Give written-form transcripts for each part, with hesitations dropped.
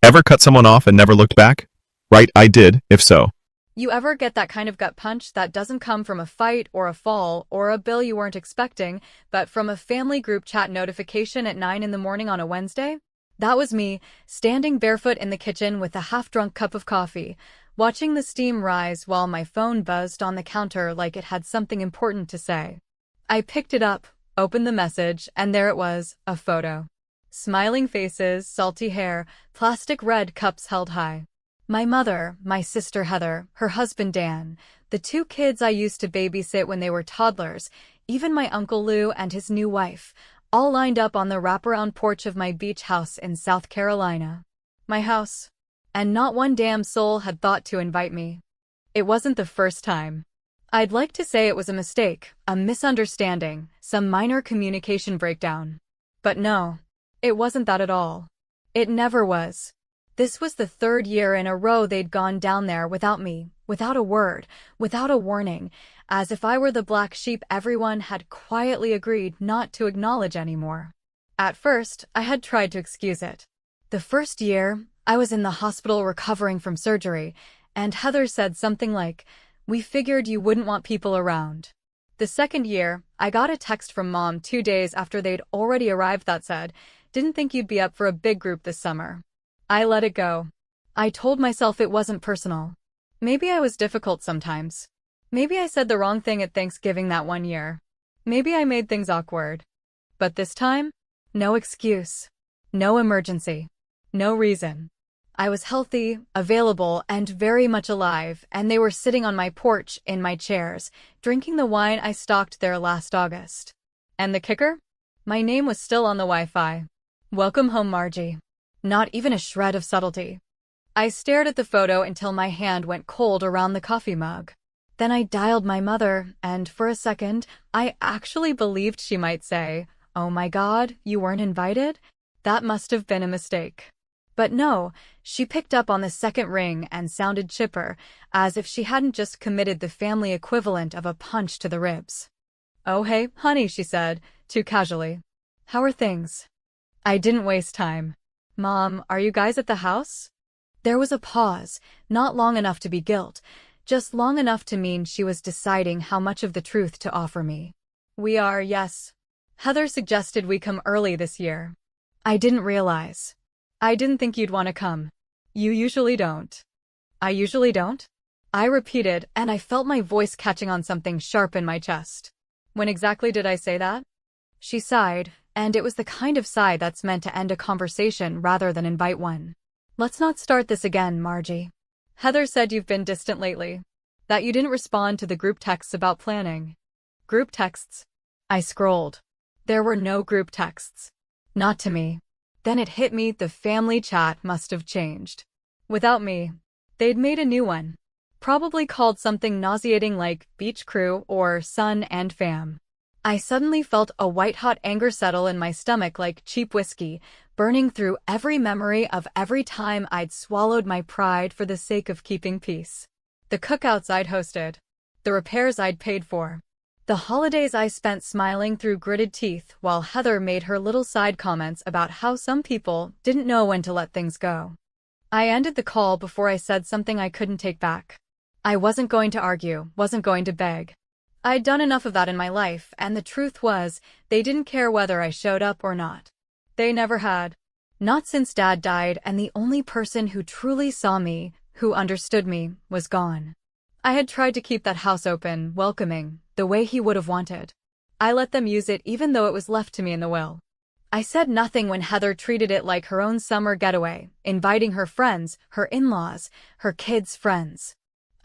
Ever cut someone off and never looked back? Right, I did, if so. You ever get that kind of gut punch that doesn't come from a fight or a fall or a bill you weren't expecting, but from a family group chat notification at 9 in the morning on a Wednesday? That was me, standing barefoot in the kitchen with a half-drunk cup of coffee, watching the steam rise while my phone buzzed on the counter like it had something important to say. I picked it up, opened the message, and there it was, a photo. Smiling faces, salty hair, plastic red cups held high. My mother, my sister Heather, her husband Dan, the two kids I used to babysit when they were toddlers, even my Uncle Lou and his new wife, all lined up on the wraparound porch of my beach house in South Carolina. My house. And not one damn soul had thought to invite me. It wasn't the first time. I'd like to say it was a mistake, a misunderstanding, some minor communication breakdown. But no, it wasn't that at all. It never was. This was the third year in a row they'd gone down there without me, without a word, without a warning, as if I were the black sheep everyone had quietly agreed not to acknowledge anymore. At first, I had tried to excuse it. The first year, I was in the hospital recovering from surgery, and Heather said something like, "We figured you wouldn't want people around." The second year, I got a text from Mom 2 days after they'd already arrived that said, "Didn't think you'd be up for a big group this summer." I let it go. I told myself it wasn't personal. Maybe I was difficult sometimes. Maybe I said the wrong thing at Thanksgiving that one year. Maybe I made things awkward. But this time, no excuse. No emergency. No reason. I was healthy, available, and very much alive, and they were sitting on my porch in my chairs, drinking the wine I stocked there last August. And the kicker? My name was still on the Wi-Fi. Welcome home, Margie. Not even a shred of subtlety. I stared at the photo until my hand went cold around the coffee mug. Then I dialed my mother, and for a second, I actually believed she might say, "Oh my God, you weren't invited? That must have been a mistake." But no, she picked up on the second ring and sounded chipper, as if she hadn't just committed the family equivalent of a punch to the ribs. "Oh hey, honey," she said, too casually. "How are things?" I didn't waste time. "Mom, are you guys at the house?" There was a pause, not long enough to be guilt, just long enough to mean she was deciding how much of the truth to offer me. "We are, yes. Heather suggested we come early this year." I didn't realize. "I didn't think you'd want to come. You usually don't." "I usually don't?" I repeated, and I felt my voice catching on something sharp in my chest. "When exactly did I say that?" She sighed, and it was the kind of sigh that's meant to end a conversation rather than invite one. "Let's not start this again, Margie. Heather said you've been distant lately. That you didn't respond to the group texts about planning." "Group texts?" I scrolled. There were no group texts. Not to me. Then it hit me, the family chat must have changed. Without me. They'd made a new one. Probably called something nauseating like Beach Crew or Sun and Fam. I suddenly felt a white-hot anger settle in my stomach like cheap whiskey, burning through every memory of every time I'd swallowed my pride for the sake of keeping peace. The cookouts I'd hosted. The repairs I'd paid for. The holidays I spent smiling through gritted teeth while Heather made her little side comments about how some people didn't know when to let things go. I ended the call before I said something I couldn't take back. I wasn't going to argue, wasn't going to beg. I'd done enough of that in my life, and the truth was, they didn't care whether I showed up or not. They never had. Not since Dad died, and the only person who truly saw me, who understood me, was gone. I had tried to keep that house open, welcoming, the way he would have wanted. I let them use it even though it was left to me in the will. I said nothing when Heather treated it like her own summer getaway, inviting her friends, her in-laws, her kids' friends.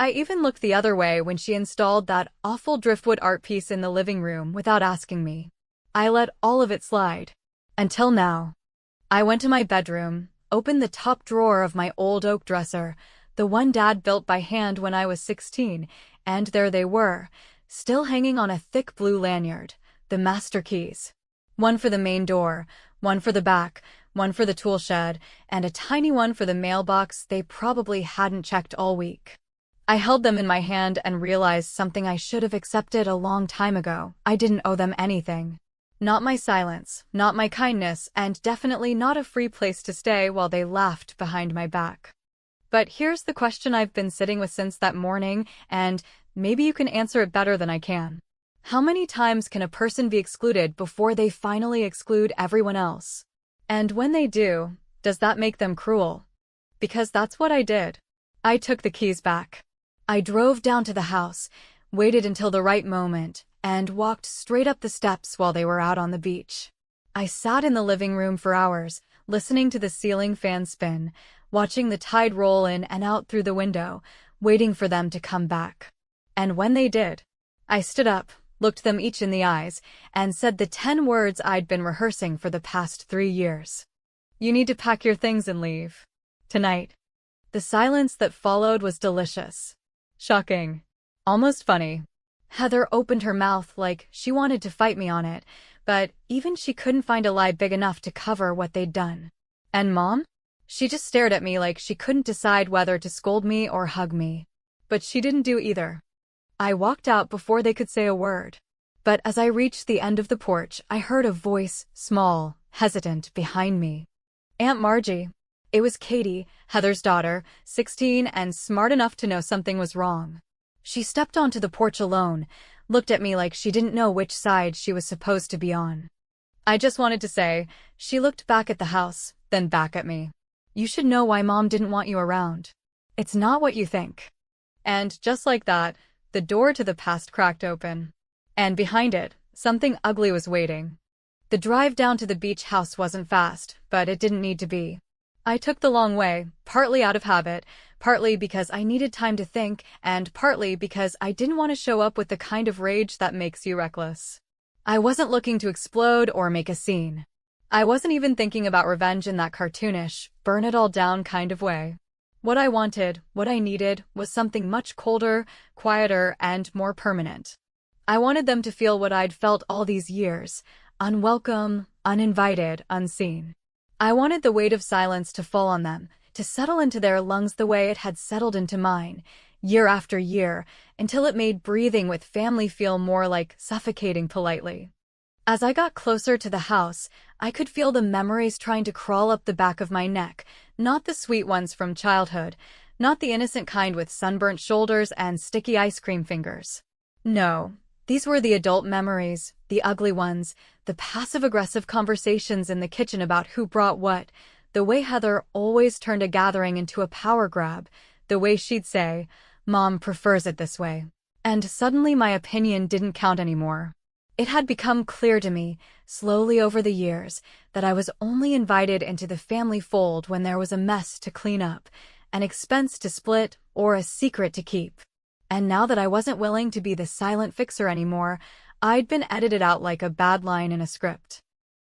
I even looked the other way when she installed that awful driftwood art piece in the living room without asking me. I let all of it slide. Until now. I went to my bedroom, opened the top drawer of my old oak dresser, the one Dad built by hand when I was 16, and there they were, still hanging on a thick blue lanyard, the master keys. One for the main door, one for the back, one for the tool shed, and a tiny one for the mailbox they probably hadn't checked all week. I held them in my hand and realized something I should have accepted a long time ago. I didn't owe them anything. Not my silence, not my kindness, and definitely not a free place to stay while they laughed behind my back. But here's the question I've been sitting with since that morning, and maybe you can answer it better than I can. How many times can a person be excluded before they finally exclude everyone else? And when they do, does that make them cruel? Because that's what I did. I took the keys back. I drove down to the house, waited until the right moment, and walked straight up the steps while they were out on the beach. I sat in the living room for hours, listening to the ceiling fan spin, watching the tide roll in and out through the window, waiting for them to come back. And when they did, I stood up, looked them each in the eyes, and said the 10 words I'd been rehearsing for the past 3 years. You need to pack your things and leave. Tonight. The silence that followed was delicious. Shocking. Almost funny. Heather opened her mouth like she wanted to fight me on it, but even she couldn't find a lie big enough to cover what they'd done. And Mom? She just stared at me like she couldn't decide whether to scold me or hug me. But she didn't do either. I walked out before they could say a word. But as I reached the end of the porch, I heard a voice, small, hesitant, behind me. Aunt Margie. It was Katie, Heather's daughter, 16 and smart enough to know something was wrong. She stepped onto the porch alone, looked at me like she didn't know which side she was supposed to be on. I just wanted to say, she looked back at the house, then back at me. You should know why Mom didn't want you around. It's not what you think. And just like that, the door to the past cracked open. And behind it, something ugly was waiting. The drive down to the beach house wasn't fast, but it didn't need to be. I took the long way, partly out of habit, partly because I needed time to think, and partly because I didn't want to show up with the kind of rage that makes you reckless. I wasn't looking to explode or make a scene. I wasn't even thinking about revenge in that cartoonish, burn it all down kind of way. What I wanted, what I needed, was something much colder, quieter, and more permanent. I wanted them to feel what I'd felt all these years, unwelcome, uninvited, unseen. I wanted the weight of silence to fall on them, to settle into their lungs the way it had settled into mine, year after year, until it made breathing with family feel more like suffocating politely. As I got closer to the house, I could feel the memories trying to crawl up the back of my neck, not the sweet ones from childhood, not the innocent kind with sunburnt shoulders and sticky ice cream fingers. No, these were the adult memories, the ugly ones, the passive-aggressive conversations in the kitchen about who brought what, the way Heather always turned a gathering into a power grab, the way she'd say, "Mom prefers it this way." And suddenly my opinion didn't count anymore. It had become clear to me, slowly over the years, that I was only invited into the family fold when there was a mess to clean up, an expense to split, or a secret to keep. And now that I wasn't willing to be the silent fixer anymore, I'd been edited out like a bad line in a script.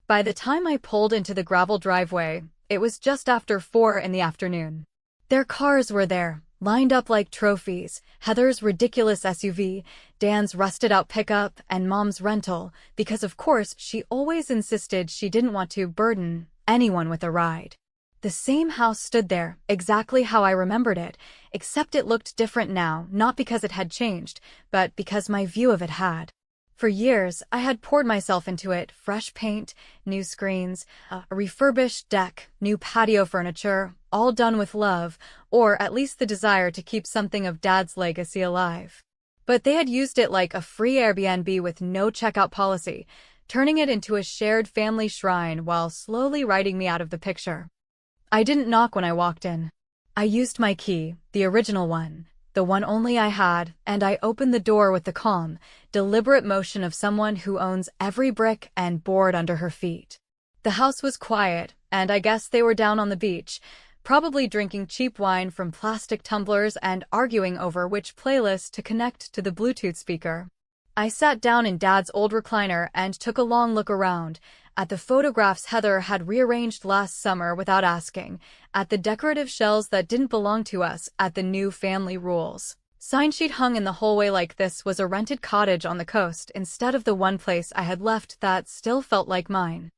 By the time I pulled into the gravel driveway, it was just after 4 in the afternoon. Their cars were there, lined up like trophies, Heather's ridiculous SUV, Dan's rusted-out pickup, and Mom's rental, because of course she always insisted she didn't want to burden anyone with a ride. The same house stood there, exactly how I remembered it, except it looked different now, not because it had changed, but because my view of it had. For years, I had poured myself into it, fresh paint, new screens, a refurbished deck, new patio furniture, all done with love, or at least the desire to keep something of Dad's legacy alive. But they had used it like a free Airbnb with no checkout policy, turning it into a shared family shrine while slowly writing me out of the picture. I didn't knock when I walked in. I used my key, the original one, the one only I had, and I opened the door with the calm, deliberate motion of someone who owns every brick and board under her feet. The house was quiet, and I guess they were down on the beach, probably drinking cheap wine from plastic tumblers and arguing over which playlist to connect to the Bluetooth speaker. I sat down in Dad's old recliner and took a long look around, at the photographs Heather had rearranged last summer without asking, at the decorative shells that didn't belong to us, at the new family rules. Sign sheet hung in the hallway like this was a rented cottage on the coast instead of the one place I had left that still felt like mine.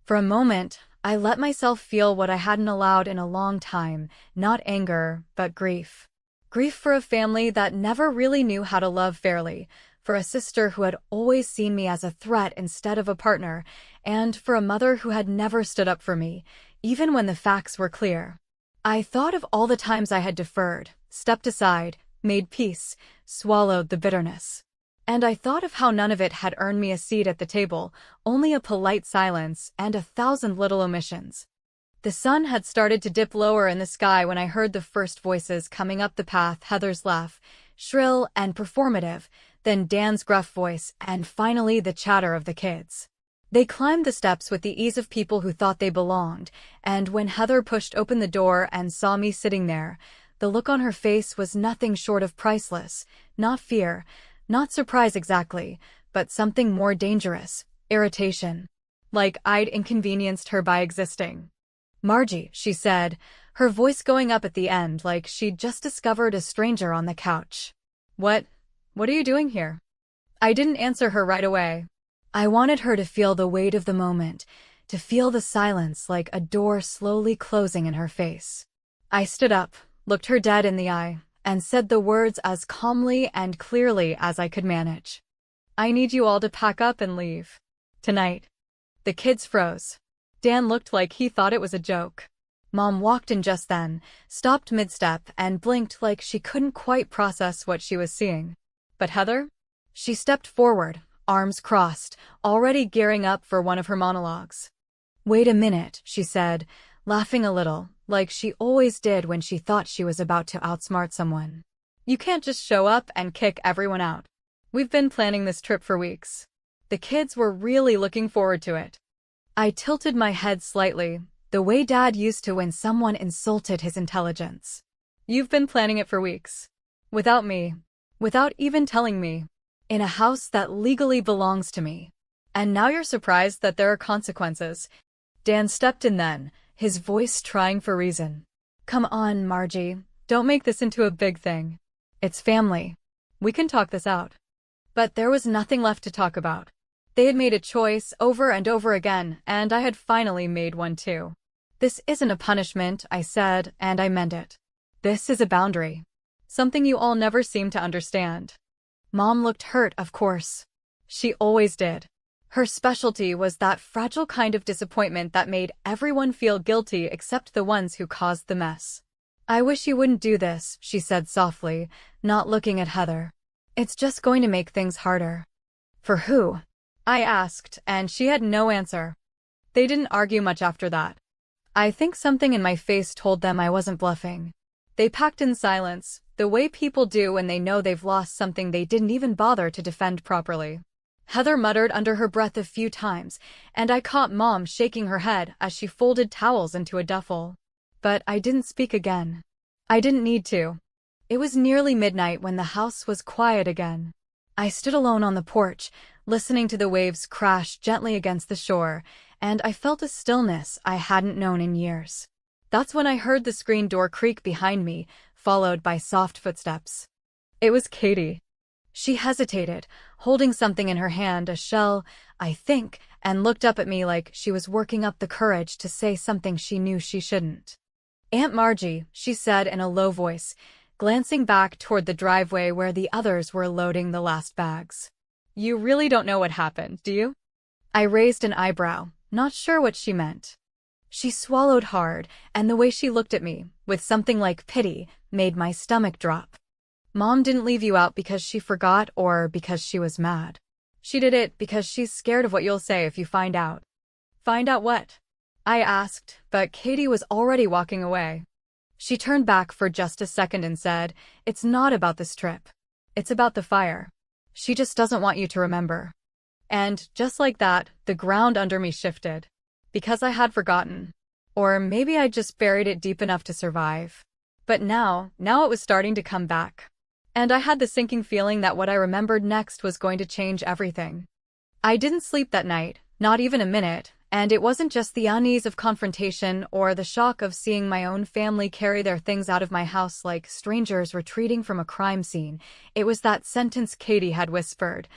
For a moment, I let myself feel what I hadn't allowed in a long time, not anger, but grief. Grief for a family that never really knew how to love fairly, for a sister who had always seen me as a threat instead of a partner, and for a mother who had never stood up for me, even when the facts were clear. I thought of all the times I had deferred, stepped aside, made peace, swallowed the bitterness. And I thought of how none of it had earned me a seat at the table, only a polite silence and 1,000 little omissions. The sun had started to dip lower in the sky when I heard the first voices coming up the path, Heather's laugh, shrill and performative, then Dan's gruff voice, and finally the chatter of the kids. They climbed the steps with the ease of people who thought they belonged, and when Heather pushed open the door and saw me sitting there, the look on her face was nothing short of priceless. Not fear, not surprise exactly, but something more dangerous, irritation. Like I'd inconvenienced her by existing. "Margie," she said, her voice going up at the end like she'd just discovered a stranger on the couch. What are you doing here?" I didn't answer her right away. I wanted her to feel the weight of the moment, to feel the silence like a door slowly closing in her face. I stood up, looked her dead in the eye, and said the words as calmly and clearly as I could manage. "I need you all to pack up and leave. Tonight." The kids froze. Dan looked like he thought it was a joke. Mom walked in just then, stopped mid-step, and blinked like she couldn't quite process what she was seeing. But Heather? She stepped forward, arms crossed, already gearing up for one of her monologues. "Wait a minute," she said, laughing a little, like she always did when she thought she was about to outsmart someone. "You can't just show up and kick everyone out. We've been planning this trip for weeks." The kids were really looking forward to it. I tilted my head slightly, the way Dad used to when someone insulted his intelligence. "You've been planning it for weeks. Without me. Without even telling me. In a house that legally belongs to me. And now you're surprised that there are consequences." Dan stepped in then, his voice trying for reason. "Come on, Margie. Don't make this into a big thing. It's family. We can talk this out." But there was nothing left to talk about. They had made a choice over and over again, and I had finally made one too. "This isn't a punishment," I said, and I meant it. "This is a boundary. Something you all never seem to understand." Mom looked hurt, of course. She always did. Her specialty was that fragile kind of disappointment that made everyone feel guilty except the ones who caused the mess. "I wish you wouldn't do this," she said softly, not looking at Heather. "It's just going to make things harder." "For who?" I asked, and she had no answer. They didn't argue much after that. I think something in my face told them I wasn't bluffing. They packed in silence, the way people do when they know they've lost something they didn't even bother to defend properly. Heather muttered under her breath a few times, and I caught Mom shaking her head as she folded towels into a duffel. But I didn't speak again. I didn't need to. It was nearly midnight when the house was quiet again. I stood alone on the porch, listening to the waves crash gently against the shore, and I felt a stillness I hadn't known in years. That's when I heard the screen door creak behind me, followed by soft footsteps. It was Katie. She hesitated, holding something in her hand, a shell, I think, and looked up at me like she was working up the courage to say something she knew she shouldn't. "Aunt Margie," she said in a low voice, glancing back toward the driveway where the others were loading the last bags. "You really don't know what happened, do you?" I raised an eyebrow, not sure what she meant. She swallowed hard, and the way she looked at me, with something like pity, made my stomach drop. "Mom didn't leave you out because she forgot or because she was mad. She did it because she's scared of what you'll say if you find out." "Find out what?" I asked, but Katie was already walking away. She turned back for just a second and said, "It's not about this trip. It's about the fire. She just doesn't want you to remember." And just like that, the ground under me shifted. Because I had forgotten. Or maybe I'd just buried it deep enough to survive. But now it was starting to come back. And I had the sinking feeling that what I remembered next was going to change everything. I didn't sleep that night, not even a minute, and it wasn't just the unease of confrontation or the shock of seeing my own family carry their things out of my house like strangers retreating from a crime scene. It was that sentence Katie had whispered,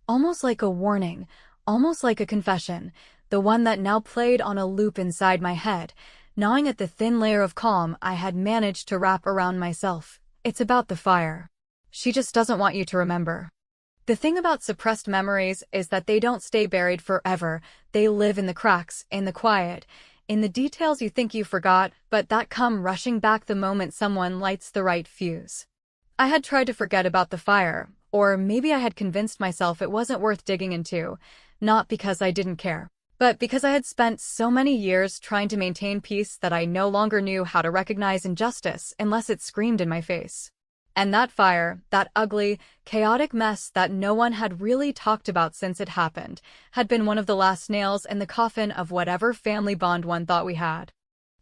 almost like a warning, almost like a confession, the one that now played on a loop inside my head, gnawing at the thin layer of calm I had managed to wrap around myself. "It's about the fire. She just doesn't want you to remember." The thing about suppressed memories is that they don't stay buried forever. They live in the cracks, in the quiet, in the details you think you forgot, but that come rushing back the moment someone lights the right fuse. I had tried to forget about the fire, or maybe I had convinced myself it wasn't worth digging into, not because I didn't care, but because I had spent so many years trying to maintain peace that I no longer knew how to recognize injustice unless it screamed in my face. And that fire, that ugly, chaotic mess that no one had really talked about since it happened, had been one of the last nails in the coffin of whatever family bond one thought we had.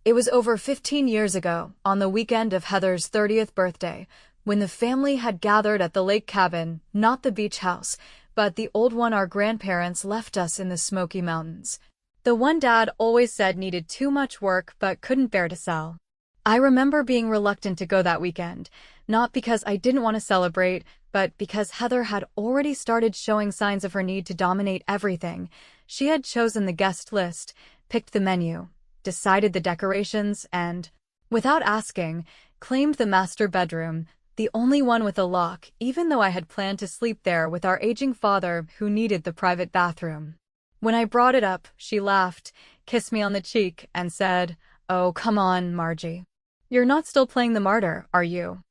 It was over 15 years ago, on the weekend of Heather's 30th birthday, when the family had gathered at the lake cabin, not the beach house, but the old one our grandparents left us in the Smoky Mountains. The one Dad always said needed too much work but couldn't bear to sell. I remember being reluctant to go that weekend, not because I didn't want to celebrate, but because Heather had already started showing signs of her need to dominate everything. She had chosen the guest list, picked the menu, decided the decorations, and, without asking, claimed the master bedroom, the only one with a lock, even though I had planned to sleep there with our aging father who needed the private bathroom. When I brought it up, she laughed, kissed me on the cheek, and said, "Oh, come on, Margie. You're not still playing the martyr, are you?"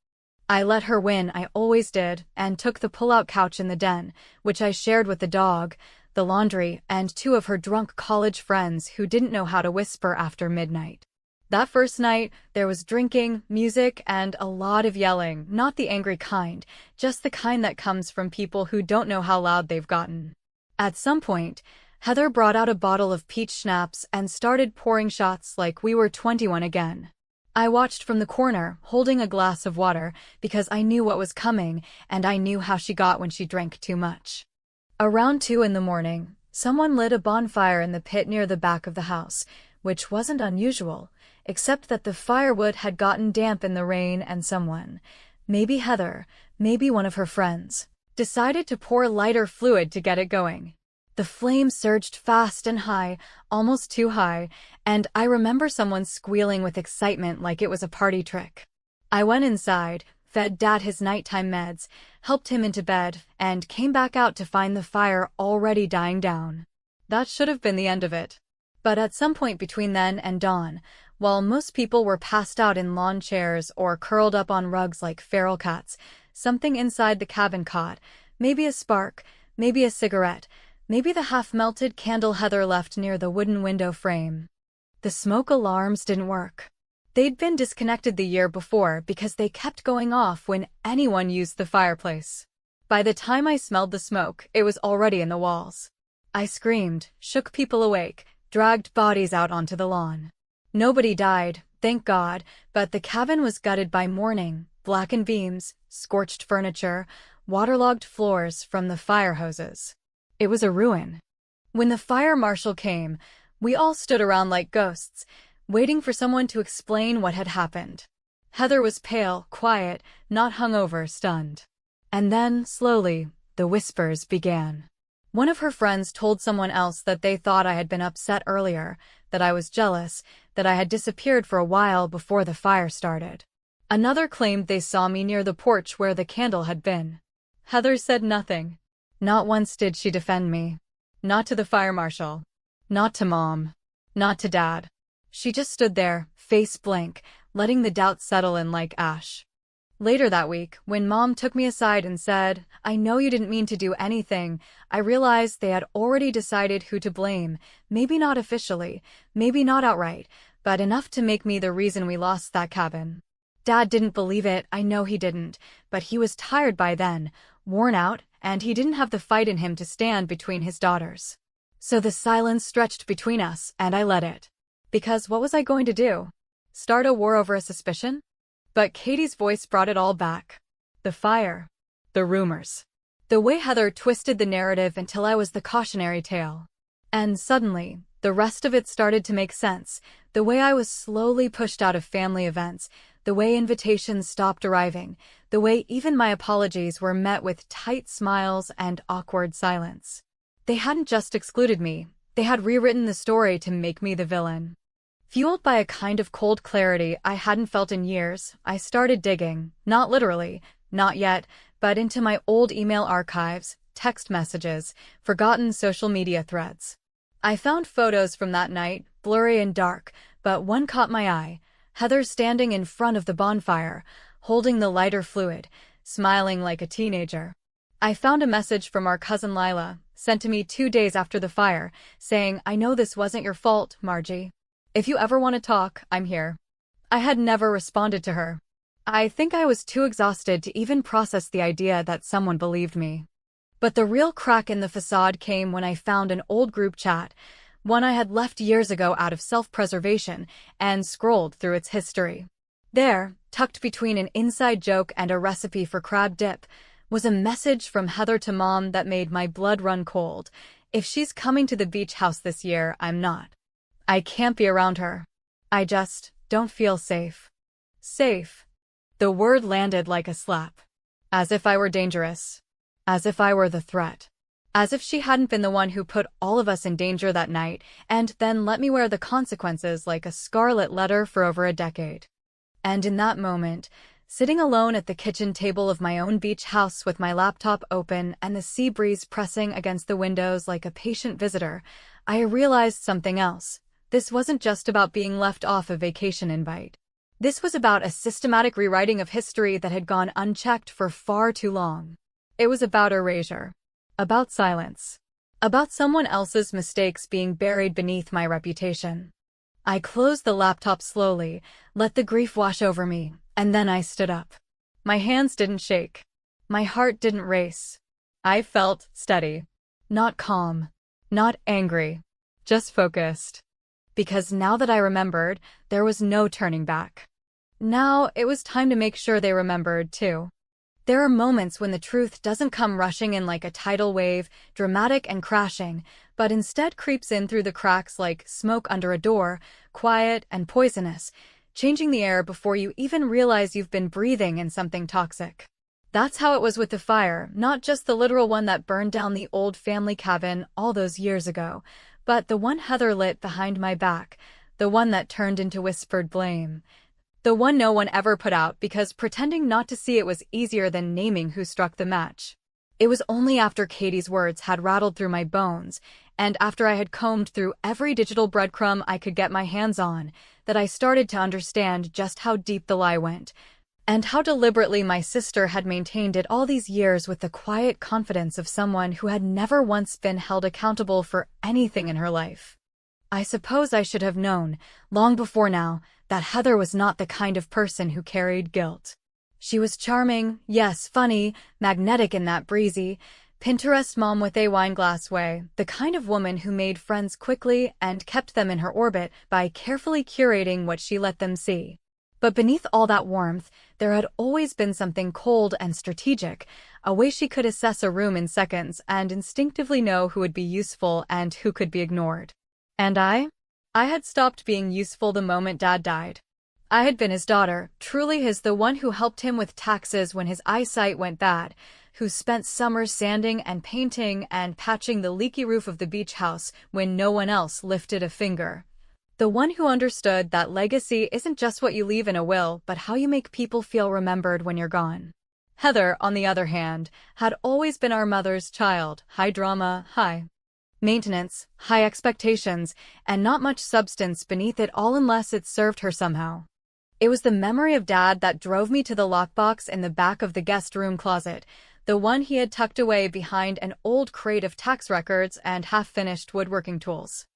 I let her win, I always did, and took the pull-out couch in the den, which I shared with the dog, the laundry, and two of her drunk college friends who didn't know how to whisper after midnight. That first night, there was drinking, music, and a lot of yelling, not the angry kind, just the kind that comes from people who don't know how loud they've gotten. At some point, Heather brought out a bottle of peach schnapps and started pouring shots like we were 21 again. I watched from the corner, holding a glass of water, because I knew what was coming, and I knew how she got when she drank too much. Around 2 in the morning, someone lit a bonfire in the pit near the back of the house, which wasn't unusual, except that the firewood had gotten damp in the rain and someone, maybe Heather, maybe one of her friends, decided to pour lighter fluid to get it going. The flame surged fast and high, almost too high, and I remember someone squealing with excitement like it was a party trick. I went inside, fed Dad his nighttime meds, helped him into bed, and came back out to find the fire already dying down. That should have been the end of it. But at some point between then and dawn, while most people were passed out in lawn chairs or curled up on rugs like feral cats, something inside the cabin caught, maybe a spark, maybe a cigarette, maybe the half-melted candle Heather left near the wooden window frame. The smoke alarms didn't work. They'd been disconnected the year before because they kept going off when anyone used the fireplace. By the time I smelled the smoke, it was already in the walls. I screamed, shook people awake, dragged bodies out onto the lawn. Nobody died, thank God, but the cabin was gutted by mourning, blackened beams, scorched furniture, waterlogged floors from the fire hoses. It was a ruin. When the fire marshal came, we all stood around like ghosts, waiting for someone to explain what had happened. Heather was pale, quiet, not hungover, stunned. And then, slowly, the whispers began. One of her friends told someone else that they thought I had been upset earlier, that I was jealous, that I had disappeared for a while before the fire started. Another claimed they saw me near the porch where the candle had been. Heather said nothing. Not once did she defend me. Not to the fire marshal. Not to Mom. Not to Dad. She just stood there, face blank, letting the doubt settle in like ash. Later that week, when Mom took me aside and said, "I know you didn't mean to do anything," I realized they had already decided who to blame, maybe not officially, maybe not outright, but enough to make me the reason we lost that cabin. Dad didn't believe it, I know he didn't, but he was tired by then, worn out, and he didn't have the fight in him to stand between his daughters. So the silence stretched between us, and I let it. Because what was I going to do? Start a war over a suspicion? But Katie's voice brought it all back. The fire. The rumors. The way Heather twisted the narrative until I was the cautionary tale. And suddenly, the rest of it started to make sense. The way I was slowly pushed out of family events, the way invitations stopped arriving, the way even my apologies were met with tight smiles and awkward silence. They hadn't just excluded me, they had rewritten the story to make me the villain. Fueled by a kind of cold clarity I hadn't felt in years, I started digging, not literally, not yet, but into my old email archives, text messages, forgotten social media threads. I found photos from that night, blurry and dark, but one caught my eye. Heather standing in front of the bonfire, holding the lighter fluid, smiling like a teenager. I found a message from our cousin Lila, sent to me 2 days after the fire, saying, "I know this wasn't your fault, Margie. If you ever want to talk, I'm here." I had never responded to her. I think I was too exhausted to even process the idea that someone believed me. But the real crack in the facade came when I found an old group chat, one I had left years ago out of self-preservation, and scrolled through its history. There, tucked between an inside joke and a recipe for crab dip, was a message from Heather to Mom that made my blood run cold. "If she's coming to the beach house this year, I'm not. I can't be around her. I just don't feel safe." Safe. The word landed like a slap. As if I were dangerous. As if I were the threat. As if she hadn't been the one who put all of us in danger that night, and then let me wear the consequences like a scarlet letter for over a decade. And in that moment, sitting alone at the kitchen table of my own beach house with my laptop open and the sea breeze pressing against the windows like a patient visitor, I realized something else. This wasn't just about being left off a vacation invite. This was about a systematic rewriting of history that had gone unchecked for far too long. It was about erasure. About silence. About someone else's mistakes being buried beneath my reputation. I closed the laptop slowly, let the grief wash over me, and then I stood up. My hands didn't shake. My heart didn't race. I felt steady. Not calm. Not angry. Just focused. Because now that I remembered, there was no turning back. Now it was time to make sure they remembered, too. There are moments when the truth doesn't come rushing in like a tidal wave, dramatic and crashing, but instead creeps in through the cracks like smoke under a door, quiet and poisonous, changing the air before you even realize you've been breathing in something toxic. That's how it was with the fire, not just the literal one that burned down the old family cabin all those years ago, but the one Heather lit behind my back, the one that turned into whispered blame. The one no one ever put out because pretending not to see it was easier than naming who struck the match. It was only after Katie's words had rattled through my bones, and after I had combed through every digital breadcrumb I could get my hands on, that I started to understand just how deep the lie went, and how deliberately my sister had maintained it all these years with the quiet confidence of someone who had never once been held accountable for anything in her life. I suppose I should have known, long before now, that Heather was not the kind of person who carried guilt. She was charming, yes, funny, magnetic in that breezy, Pinterest mom with a wineglass way, the kind of woman who made friends quickly and kept them in her orbit by carefully curating what she let them see. But beneath all that warmth, there had always been something cold and strategic, a way she could assess a room in seconds and instinctively know who would be useful and who could be ignored. And I had stopped being useful the moment Dad died. I had been his daughter, truly his, the one who helped him with taxes when his eyesight went bad, who spent summers sanding and painting and patching the leaky roof of the beach house when no one else lifted a finger. The one who understood that legacy isn't just what you leave in a will, but how you make people feel remembered when you're gone. Heather, on the other hand, had always been our mother's child, high drama, high maintenance, high expectations, and not much substance beneath it all unless it served her somehow. It was the memory of Dad that drove me to the lockbox in the back of the guest room closet, the one he had tucked away behind an old crate of tax records and half-finished woodworking tools.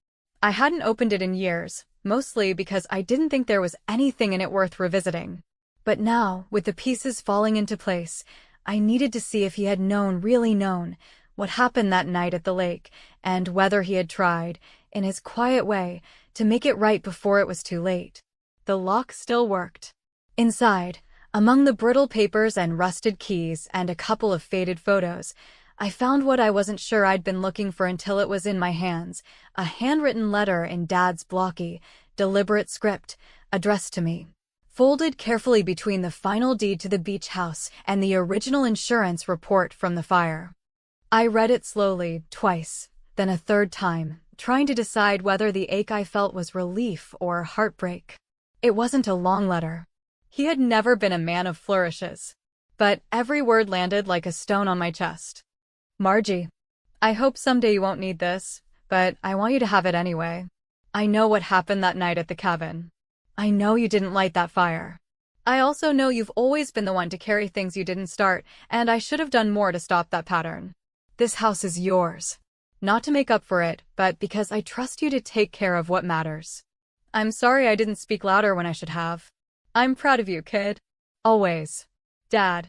I hadn't opened it in years, mostly because I didn't think there was anything in it worth revisiting. But now, with the pieces falling into place, I needed to see if he had known, really known, what happened that night at the lake, and whether he had tried, in his quiet way, to make it right before it was too late. The lock still worked. Inside, among the brittle papers and rusted keys and a couple of faded photos, I found what I wasn't sure I'd been looking for until it was in my hands, a handwritten letter in Dad's blocky, deliberate script, addressed to me, folded carefully between the final deed to the beach house and the original insurance report from the fire. I read it slowly, twice, then a third time, trying to decide whether the ache I felt was relief or heartbreak. It wasn't a long letter. He had never been a man of flourishes. But every word landed like a stone on my chest. Margie, I hope someday you won't need this, but I want you to have it anyway. I know what happened that night at the cabin. I know you didn't light that fire. I also know you've always been the one to carry things you didn't start, and I should have done more to stop that pattern. This house is yours. Not to make up for it, but because I trust you to take care of what matters. I'm sorry I didn't speak louder when I should have. I'm proud of you, kid. Always. Dad.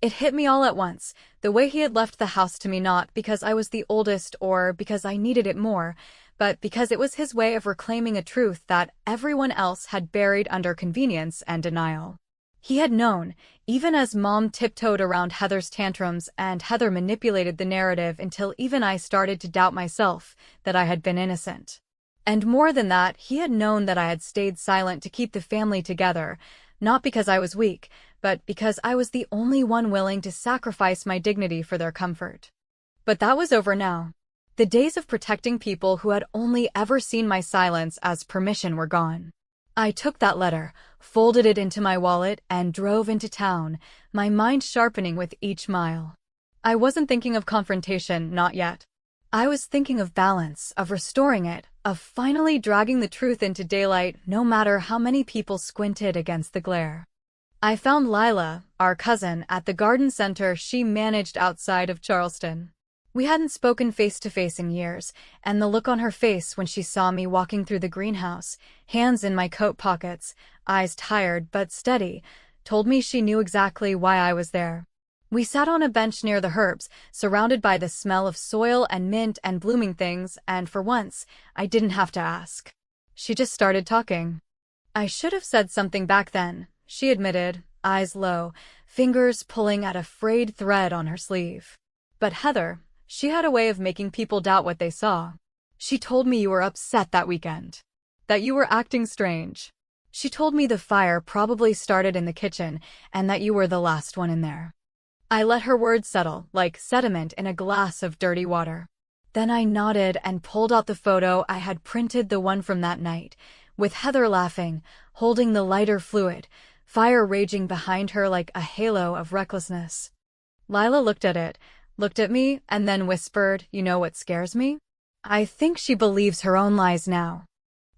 It hit me all at once, the way he had left the house to me, not because I was the oldest or because I needed it more, but because it was his way of reclaiming a truth that everyone else had buried under convenience and denial. He had known, even as Mom tiptoed around Heather's tantrums and Heather manipulated the narrative until even I started to doubt myself, that I had been innocent. And more than that, he had known that I had stayed silent to keep the family together, not because I was weak, but because I was the only one willing to sacrifice my dignity for their comfort. But that was over now. The days of protecting people who had only ever seen my silence as permission were gone. I took that letter, folded it into my wallet, and drove into town, my mind sharpening with each mile. I wasn't thinking of confrontation, not yet. I was thinking of balance, of restoring it, of finally dragging the truth into daylight no matter how many people squinted against the glare. I found Lila, our cousin, at the garden center she managed outside of Charleston. We hadn't spoken face-to-face in years, and the look on her face when she saw me walking through the greenhouse, hands in my coat pockets, eyes tired but steady, told me she knew exactly why I was there. We sat on a bench near the herbs, surrounded by the smell of soil and mint and blooming things, and for once, I didn't have to ask. She just started talking. I should have said something back then, she admitted, eyes low, fingers pulling at a frayed thread on her sleeve. But Heather, she had a way of making people doubt what they saw. She told me you were upset that weekend. That you were acting strange. She told me the fire probably started in the kitchen and that you were the last one in there. I let her words settle, like sediment in a glass of dirty water. Then I nodded and pulled out the photo I had printed, the one from that night, with Heather laughing, holding the lighter fluid, fire raging behind her like a halo of recklessness. Lila looked at it, looked at me, and then whispered, "You know what scares me? I think she believes her own lies now."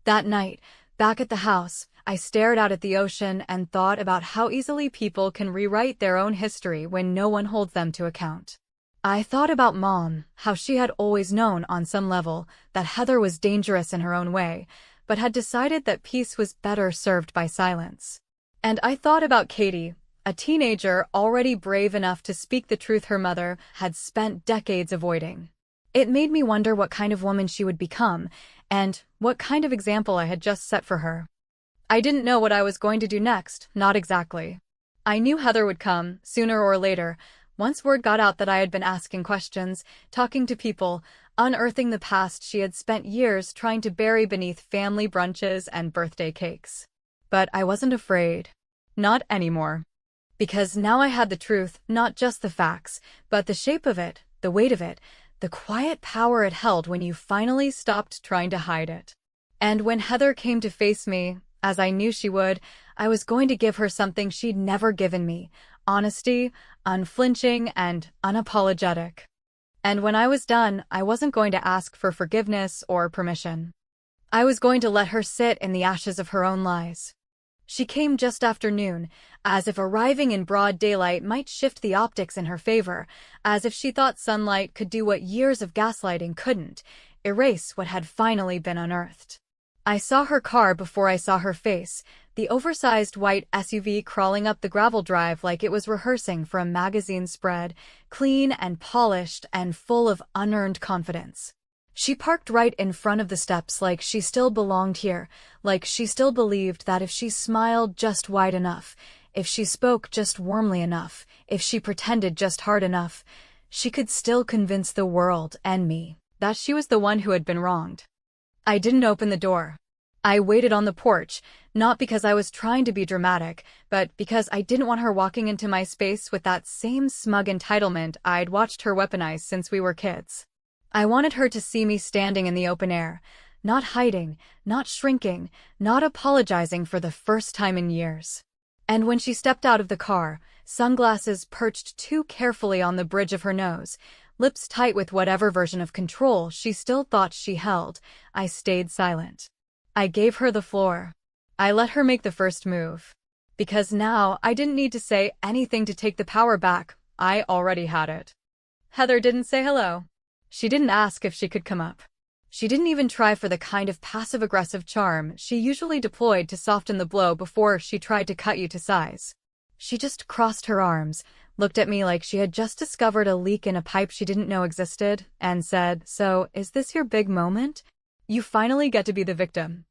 That night, back at the house, I stared out at the ocean and thought about how easily people can rewrite their own history when no one holds them to account. I thought about Mom, how she had always known on some level that Heather was dangerous in her own way, but had decided that peace was better served by silence. And I thought about Katie, a teenager already brave enough to speak the truth her mother had spent decades avoiding. It made me wonder what kind of woman she would become, and what kind of example I had just set for her. I didn't know what I was going to do next, not exactly. I knew Heather would come, sooner or later, once word got out that I had been asking questions, talking to people, unearthing the past she had spent years trying to bury beneath family brunches and birthday cakes. But I wasn't afraid. Not anymore. Because now I had the truth, not just the facts, but the shape of it, the weight of it, the quiet power it held when you finally stopped trying to hide it. And when Heather came to face me, as I knew she would, I was going to give her something she'd never given me: honesty, unflinching, and unapologetic. And when I was done, I wasn't going to ask for forgiveness or permission. I was going to let her sit in the ashes of her own lies. She came just after noon, as if arriving in broad daylight might shift the optics in her favor, as if she thought sunlight could do what years of gaslighting couldn't: erase what had finally been unearthed. I saw her car before I saw her face, the oversized white SUV crawling up the gravel drive like it was rehearsing for a magazine spread, clean and polished and full of unearned confidence. She parked right in front of the steps like she still belonged here, like she still believed that if she smiled just wide enough, if she spoke just warmly enough, if she pretended just hard enough, she could still convince the world and me that she was the one who had been wronged. I didn't open the door. I waited on the porch, not because I was trying to be dramatic, but because I didn't want her walking into my space with that same smug entitlement I'd watched her weaponize since we were kids. I wanted her to see me standing in the open air, not hiding, not shrinking, not apologizing for the first time in years. And when she stepped out of the car, sunglasses perched too carefully on the bridge of her nose, lips tight with whatever version of control she still thought she held. I stayed silent. I gave her the floor. I let her make the first move. Because now I didn't need to say anything to take the power back. I already had it. Heather didn't say hello. She didn't ask if she could come up. She didn't even try for the kind of passive-aggressive charm she usually deployed to soften the blow before she tried to cut you to size. She just crossed her arms, looked at me like she had just discovered a leak in a pipe she didn't know existed, and said, "So, is this your big moment? You finally get to be the victim."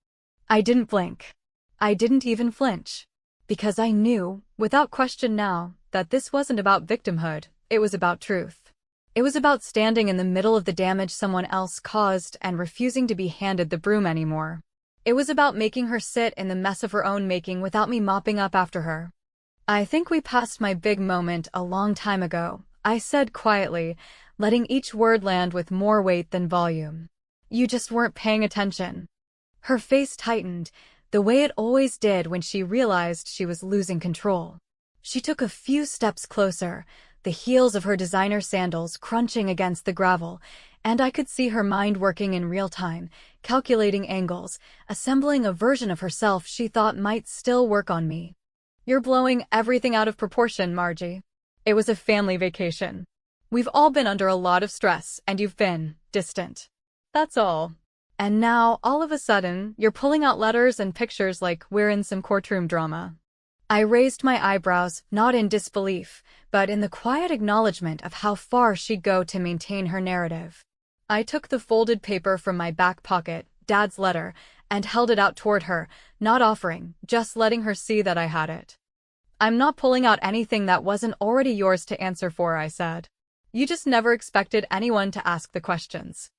I didn't blink. I didn't even flinch. Because I knew, without question now, that this wasn't about victimhood, it was about truth. It was about standing in the middle of the damage someone else caused and refusing to be handed the broom anymore. It was about making her sit in the mess of her own making without me mopping up after her. "I think we passed my big moment a long time ago," I said quietly, letting each word land with more weight than volume. "You just weren't paying attention." Her face tightened, the way it always did when she realized she was losing control. She took a few steps closer, the heels of her designer sandals crunching against the gravel, and I could see her mind working in real time, calculating angles, assembling a version of herself she thought might still work on me. "You're blowing everything out of proportion, Margie. It was a family vacation. We've all been under a lot of stress, and you've been distant. That's all. And now, all of a sudden, you're pulling out letters and pictures like we're in some courtroom drama." I raised my eyebrows, not in disbelief, but in the quiet acknowledgement of how far she'd go to maintain her narrative. I took the folded paper from my back pocket, Dad's letter, and held it out toward her, not offering, just letting her see that I had it. "I'm not pulling out anything that wasn't already yours to answer for," I said. "You just never expected anyone to ask the questions."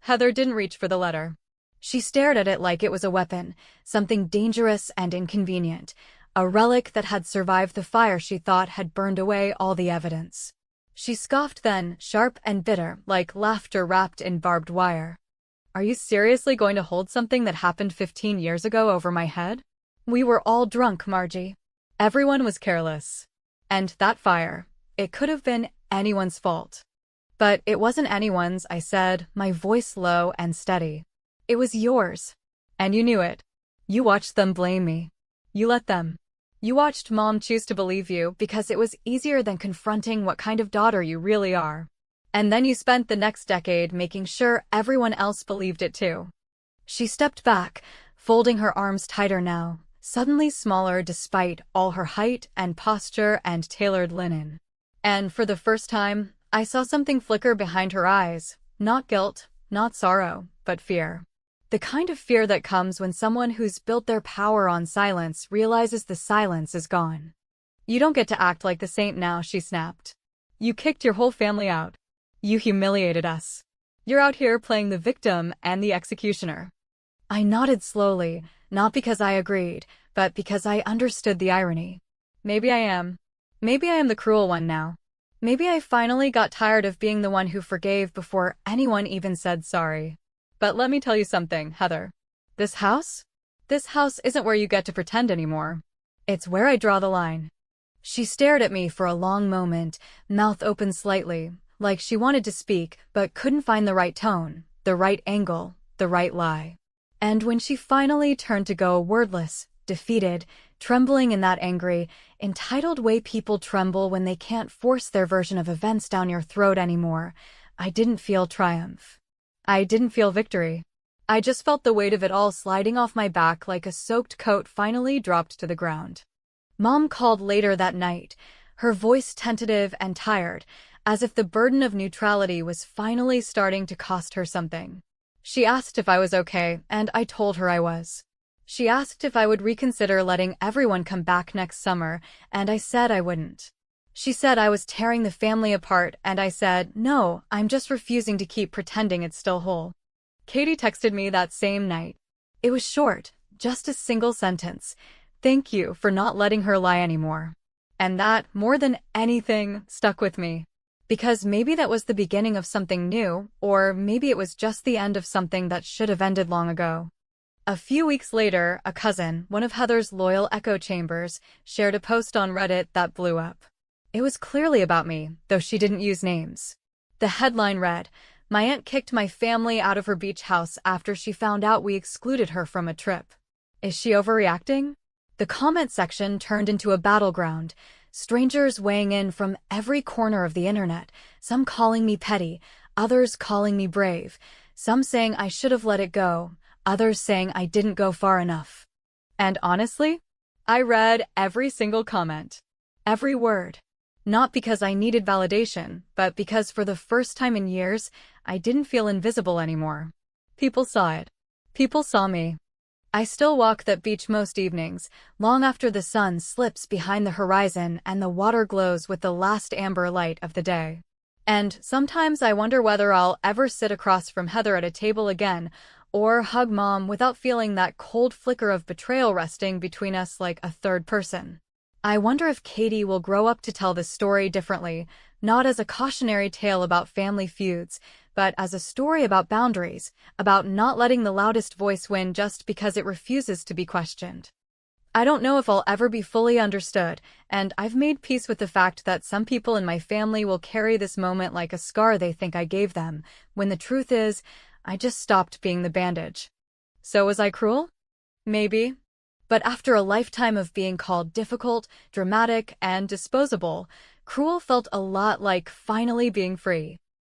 Heather didn't reach for the letter. She stared at it like it was a weapon, something dangerous and inconvenient, a relic that had survived the fire she thought had burned away all the evidence. She scoffed then, sharp and bitter, like laughter wrapped in barbed wire. "Are you seriously going to hold something that happened 15 years ago over my head? We were all drunk, Margie. Everyone was careless. And that fire, it could have been anyone's fault." "But it wasn't anyone's," I said, my voice low and steady. "It was yours. And you knew it. You watched them blame me. You let them. You watched Mom choose to believe you because it was easier than confronting what kind of daughter you really are. And then you spent the next decade making sure everyone else believed it too." She stepped back, folding her arms tighter now, suddenly smaller despite all her height and posture and tailored linen. And for the first time, I saw something flicker behind her eyes, not guilt, not sorrow, but fear. The kind of fear that comes when someone who's built their power on silence realizes the silence is gone. "You don't get to act like the saint now," she snapped. "You kicked your whole family out. You humiliated us. You're out here playing the victim and the executioner." I nodded slowly, not because I agreed, but because I understood the irony. Maybe I am. Maybe I am the cruel one now. Maybe I finally got tired of being the one who forgave before anyone even said sorry. But let me tell you something, Heather. This house isn't where you get to pretend anymore. It's where I draw the line. She stared at me for a long moment, mouth open slightly, like she wanted to speak but couldn't find the right tone, the right angle, the right lie. And when she finally turned to go, wordless, defeated, trembling in that angry, entitled way people tremble when they can't force their version of events down your throat anymore, I didn't feel triumph. I didn't feel victory. I just felt the weight of it all sliding off my back like a soaked coat finally dropped to the ground. Mom called later that night, her voice tentative and tired, as if the burden of neutrality was finally starting to cost her something. She asked if I was okay, and I told her I was. She asked if I would reconsider letting everyone come back next summer, and I said I wouldn't. She said I was tearing the family apart, and I said, no, I'm just refusing to keep pretending it's still whole. Katie texted me that same night. It was short, just a single sentence. Thank you for not letting her lie anymore. And that, more than anything, stuck with me. Because maybe that was the beginning of something new, or maybe it was just the end of something that should have ended long ago. A few weeks later, a cousin, one of Heather's loyal echo chambers, shared a post on Reddit that blew up. It was clearly about me, though she didn't use names. The headline read, "My aunt kicked my family out of her beach house after she found out we excluded her from a trip. Is she overreacting?" The comment section turned into a battleground, strangers weighing in from every corner of the internet, some calling me petty, others calling me brave, some saying I should have let it go, others saying I didn't go far enough. And honestly, I read every single comment. Every word. Not because I needed validation, but because for the first time in years, I didn't feel invisible anymore. People saw it. People saw me. I still walk that beach most evenings, long after the sun slips behind the horizon and the water glows with the last amber light of the day. And sometimes I wonder whether I'll ever sit across from Heather at a table again, or hug Mom without feeling that cold flicker of betrayal resting between us like a third person. I wonder if Katie will grow up to tell this story differently, not as a cautionary tale about family feuds, but as a story about boundaries, about not letting the loudest voice win just because it refuses to be questioned. I don't know if I'll ever be fully understood, and I've made peace with the fact that some people in my family will carry this moment like a scar they think I gave them, when the truth is, I just stopped being the bandage. So was I cruel? Maybe. But after a lifetime of being called difficult, dramatic, and disposable, cruel felt a lot like finally being free.